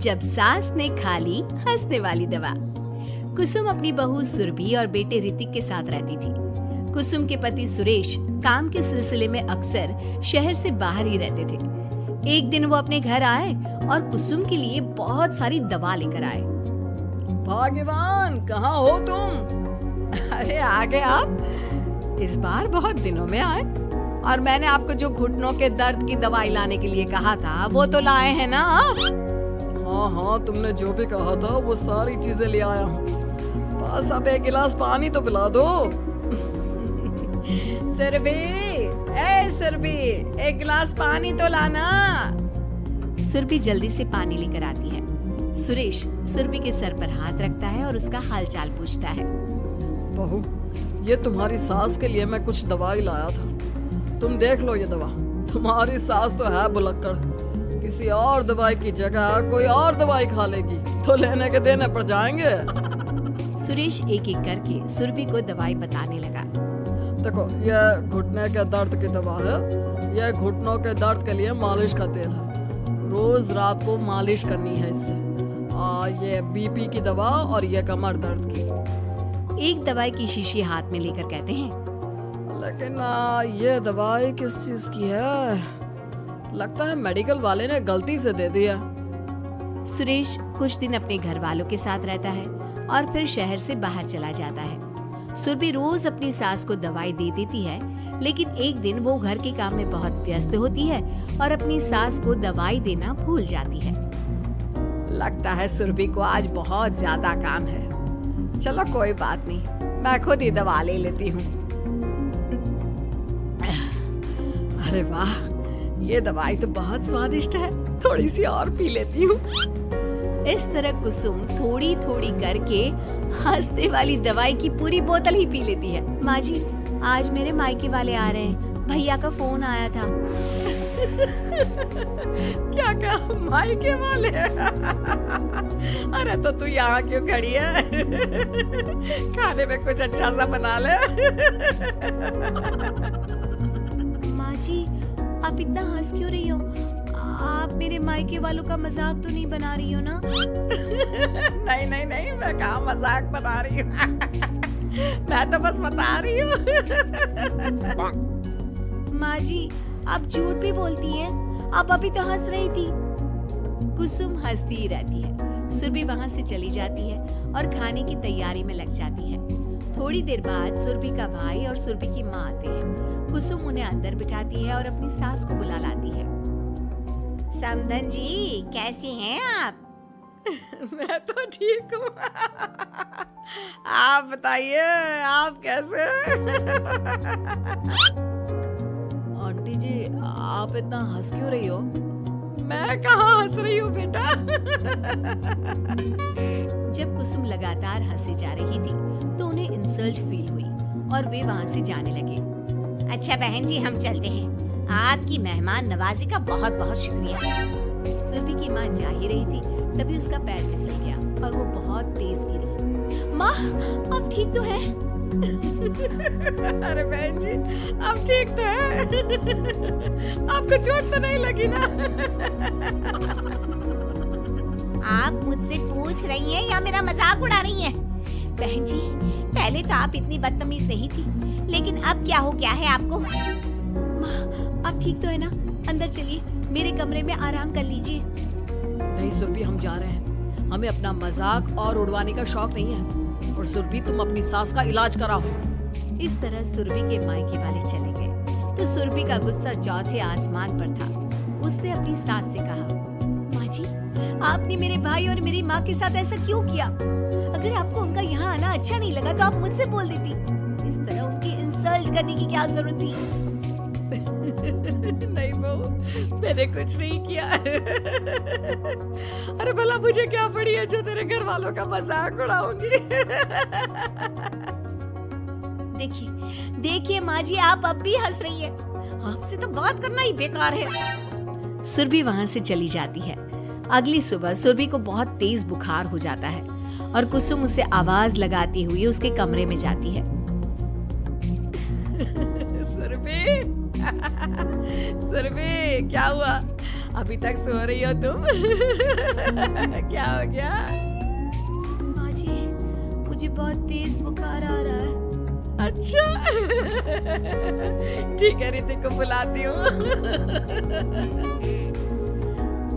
जब सास ने खा ली हंसने वाली दवा। कुसुम अपनी बहू सुरभि और बेटे ऋतिक के साथ रहती थी। कुसुम के पति सुरेश काम के सिलसिले में अक्सर शहर से बाहर ही रहते थे। एक दिन वो अपने घर आए और कुसुम के लिए बहुत सारी दवा लेकर आए। भाग्यवान, कहाँ हो तुम? अरे आ गए आप। इस बार बहुत दिनों में आए और मैंने आपको जो घुटनों के दर्द की दवाई लाने के लिए कहा था वो तो लाए हैं ना आप? हाँ, तुमने जो भी कहा था वो सारी चीजें ले आया हूँ। बस अब एक गिलास पानी तो पिला दो। सुरभि, एक गिलास पानी तो लाना। सुरभि जल्दी से पानी लेकर आती है। सुरेश सुरभि के सर पर हाथ रखता है और उसका हालचाल पूछता है। बहू, ये तुम्हारी सास के लिए मैं कुछ दवाई लाया था। तुम देख लो ये दवा। तुम्हारी सास तो है बुलक्कड़, किसी और दवाई की जगह कोई और दवाई खा लेगी तो लेने के देने पड़ जाएंगे। सुरेश एक एक करके सुरभि को दवाई बताने लगा। देखो, ये घुटने के दर्द की दवा है। यह घुटनों के दर्द के लिए मालिश का तेल है। रोज रात को मालिश करनी है इससे। ये बीपी की दवा और ये कमर दर्द की। एक दवाई की शीशी हाथ में लेकर कहते हैं, लेकिन ये दवाई किस चीज की है? लगता है मेडिकल वाले ने गलती से दे दिया। सुरेश कुछ दिन अपने घर वालों के साथ रहता है और फिर शहर से बाहर चला जाता है। सुरभि रोज अपनी सास को दवाई दे देती है, लेकिन एक दिन वो घर के काम में बहुत व्यस्त होती है और अपनी सास को दवाई देना भूल जाती है। लगता है सुरभि को आज बहुत ज्यादा काम है। चलो कोई बात नहीं, मैं खुद ही दवा ले लेती हूँ। अरे वाह, ये दवाई तो बहुत स्वादिष्ट है, थोड़ी सी और पी लेती हूँ। इस तरह कुसुम थोड़ी थोड़ी करके हंसने वाली दवाई की पूरी बोतल ही पी लेती है। माँ जी, आज मेरे मायके वाले आ रहे हैं, भैया का फोन आया था। क्या मायके वाले? अरे तो तू यहाँ क्यों खड़ी है? खाने में कुछ अच्छा सा बना ले। माँ जी, आप इतना हंस क्यों रही हो? आप मेरे मायके वालों का मजाक तो नहीं बना रही हो ना? नहीं, मैं कहाँ मजाक बना रही हूँ। मैं तो बस बता रही हूँ। माँ जी, आप झूठ भी बोलती हैं। आप अभी तो हंस रही थी। कुसुम हंसती ही रहती है। सुरभि वहाँ से चली जाती है और खाने की तैयारी में लग जाती है। थोड़ी देर बाद सुरभि का भाई और सुरभि की माँ आते हैं। कुसुम उन्हें अंदर बिठाती है और अपनी सास को बुला लाती है। समधन जी, कैसी हैं आप? मैं तो ठीक हूँ। आप बताइए, आप कैसे? आंटी जी, आप इतना हंस क्यों रही हो? मैं कहाँ हंस रही हूँ बेटा। जब कुसुम लगातार हंसी जा रही थी तो उन्हें इंसल्ट फील हुई और वे वहाँ से जाने लगे। अच्छा बहन जी, हम चलते हैं। आपकी मेहमान नवाजी का बहुत बहुत शुक्रिया। सुरभि की माँ जा ही रही थी, तभी उसका पैर फिसल गया और वो बहुत तेज गिरी। माँ, आप ठीक तो है? अरे बहन जी, आप ठीक तो है? आपको चोट तो नहीं लगी ना? आप मुझसे पूछ रही हैं या मेरा मजाक उड़ा रही हैं? बहन जी, पहले तो आप इतनी बदतमीज नहीं थी, लेकिन अब क्या हो गया है आपको? माँ, आप ठीक तो है ना? अंदर चलिए, मेरे कमरे में आराम कर लीजिए। नहीं सुरभि, हम जा रहे हैं। हमें अपना मजाक और उड़वाने का शौक नहीं है। और सुरभि, तुम अपनी सास का इलाज कराओ। इस तरह सुरभि के मायके वाले चले गए तो सुरभि का गुस्सा चौथे आसमान पर था। उसने अपनी सास से कहा, माँ जी, आपने मेरे भाई और मेरी माँ के साथ ऐसा क्यों किया? अगर आपको उनका यहाँ आना अच्छा नहीं लगा तो आप मुझसे बोल देती। इस तरह उनकी इंसल्ट करने की क्या जरूरत थी? नहीं बहू, मैंने कुछ नहीं किया। अरे भला मुझे क्या पड़ी है जो तेरे घर वालों का मजाक उड़ाऊंगी? देखिए माँ जी, आप अब भी हंस रही हैं। आपसे तो बात करना ही बेकार है। सुरभि वहाँ से चली जाती है। अगली सुबह सुरभि को बहुत तेज बुखार हो जाता है और कुसुम उसे आवाज लगाती हुई उसके कमरे में जाती है। सुरभि, क्या हुआ? अभी तक सो रही हो तुम? क्या हो गया? माँ जी, मुझे बहुत तेज बुखार आ रहा है। अच्छा। ठीक है, ऋतिक को बुलाती हूँ।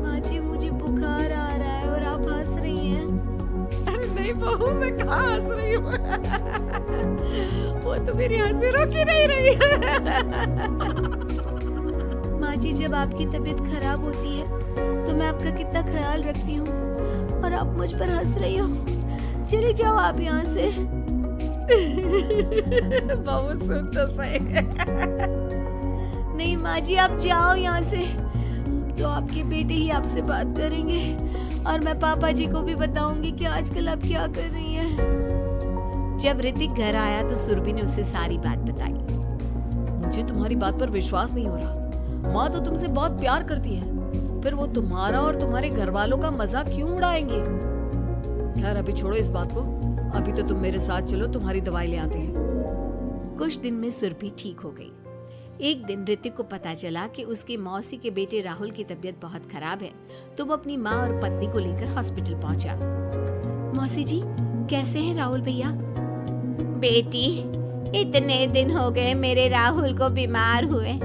माँ जी, मुझे बुखार आ रहा है और आप हंस रही हैं। अरे नहीं बहू, मैं कहाँ हंस रही हूँ। वो तो मेरी हंसी रोक ही नहीं रही है। माँ जी, जब आपकी तबीयत खराब होती है तो मैं आपका कितना ख्याल रखती हूँ और आप मुझ पर हंस रही हो। चले जाओ आप यहाँ से। बहू सुन तो सही। नहीं माँ जी, आप जाओ यहाँ से। तो आपके बेटे ही आपसे बात करेंगे और मैं पापा जी को भी बताऊंगी कि आजकल आप क्या कर रही हैं। जब ऋतिक घर आया तो सुरभि ने उसे सारी बात बताई। मुझे तुम्हारी बात पर विश्वास नहीं हो रहा। माँ तो तुमसे बहुत प्यार करती है, फिर वो तुम्हारा और तुम्हारे घर वालों का मजाक क्यों उड़ाएंगे? खैर अभी छोड़ो इस बात को, अभी तो तुम मेरे साथ चलो, तुम्हारी दवाई ले आते हैं। कुछ दिन में सुरभि ठीक हो गई। एक दिन ऋतिक को पता चला कि उसके मौसी के बेटे राहुल की तबीयत बहुत खराब है, तो वो अपनी माँ और पत्नी को लेकर हॉस्पिटल पहुंचा। मौसी जी, कैसे हैं राहुल भैया? बेटी, इतने दिन हो गए मेरे राहुल को बीमार हुए,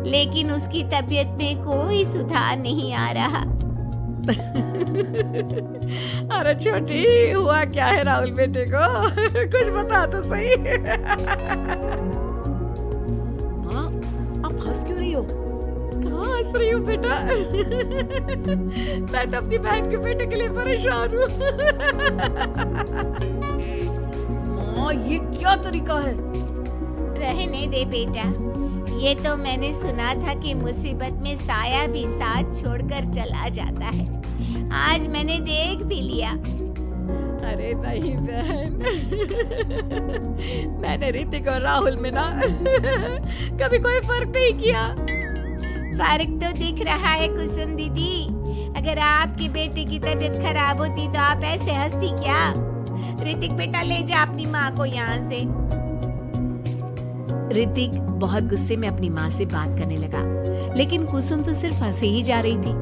लेकिन उसकी तबीयत में कोई सुधार नहीं आ रहा। अरे छोटी, हुआ क्या है राहुल बेटे को? कुछ बता तो सही। माँ, आप हंस क्यों रही हो? कहाँ हंस रही हो बेटा? मैं तो अपनी बहन के बेटे के लिए परेशान हूँ। माँ, ये क्या तरीका है? रहने दे बेटा, ये तो मैंने सुना था कि मुसीबत में साया भी साथ छोड़कर चला जाता है। आज मैंने देख भी लिया। अरे नहीं बहन, मैंने ऋतिक और राहुल में ना कभी कोई फर्क नहीं किया। फर्क तो दिख रहा है कुसुम दीदी। अगर आपके बेटे की तबीयत खराब होती तो आप ऐसे हंसती क्या? ऋतिक बेटा, ले जा अपनी माँ को यहाँ से। ऋतिक बहुत गुस्से में अपनी माँ से बात करने लगा, लेकिन कुसुम तो सिर्फ हंसे ही जा रही थी।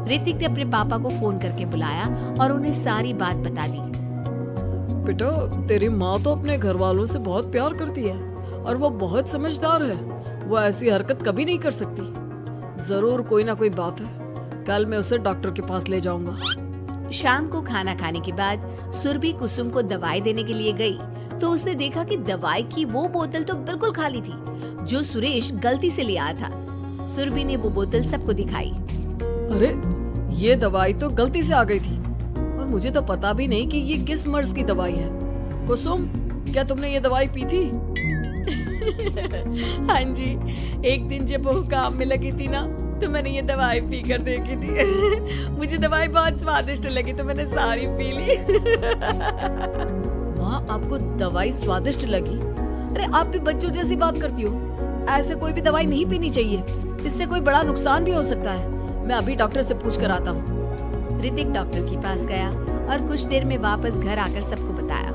ऋतिक ने अपने पापा को फोन करके बुलाया और उन्हें सारी बात बता दी। बेटा, तेरी माँ तो अपने घर वालों से बहुत प्यार करती है और वो बहुत समझदार है। वो ऐसी हरकत कभी नहीं कर सकती। जरूर कोई ना कोई बात है। कल मैं उसे डॉक्टर के पास ले जाऊंगा। शाम को खाना खाने के बाद सुरभि कुसुम को दवाई देने के लिए गई तो उसने देखा कि दवाई की वो बोतल तो बिल्कुल खाली थी जो सुरेश गलती से ले आया था। सुरभि ने वो बोतल सबको दिखाई। अरे, ये दवाई तो गलती से आ गई थी और मुझे तो पता भी नहीं कि ये किस मर्ज की दवाई है। कुसुम, क्या तुमने ये दवाई पी थी? हाँ जी, एक दिन जब वो काम में लगी थी ना, तो मैंने ये दवाई पी कर देखी थी। मुझे दवाई बहुत स्वादिष्ट लगी तो मैंने सारी पी ली। माँ, आपको दवाई स्वादिष्ट लगी? अरे आप भी बच्चों जैसी बात करती हो। ऐसे कोई भी दवाई नहीं पीनी चाहिए, इससे कोई बड़ा नुकसान भी हो सकता है। मैं अभी डॉक्टर से पूछ कर आता हूँ। ऋतिक डॉक्टर के पास गया और कुछ देर में वापस घर आकर सबको बताया।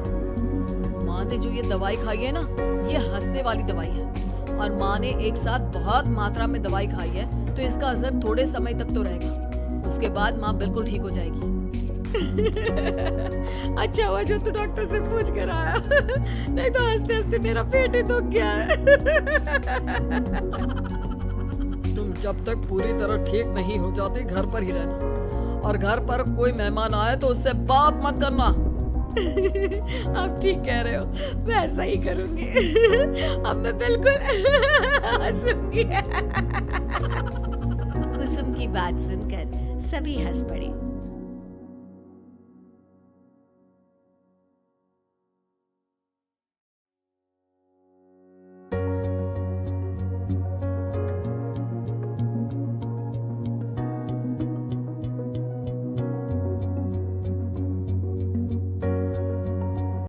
माँ ने जो ये दवाई खाई है ना, ये हंसने वाली दवाई है और माँ ने एक साथ बहुत मात्रा में दवाई खाई है, तो इसका असर थोड़े समय तक तो रहेगा। उसके बाद माँ बिल्कुल ठीक हो जाएगी। अच्छा हुआ जो तू डॉक्टर से पूछ कर आया, नहीं तो हंसते हंसते मेरा पेट ही दुख गया है। तुम जब तक पूरी तरह ठीक नहीं हो जाती घर पर ही रहना, और घर पर कोई मेहमान आए तो उससे बात मत करना। आप ठीक कह रहे हो, मैं ऐसा ही करूंगी। अब मैं बिल्कुल हंसूंगी। कुसुम की बात सुनकर सभी हंस पड़े।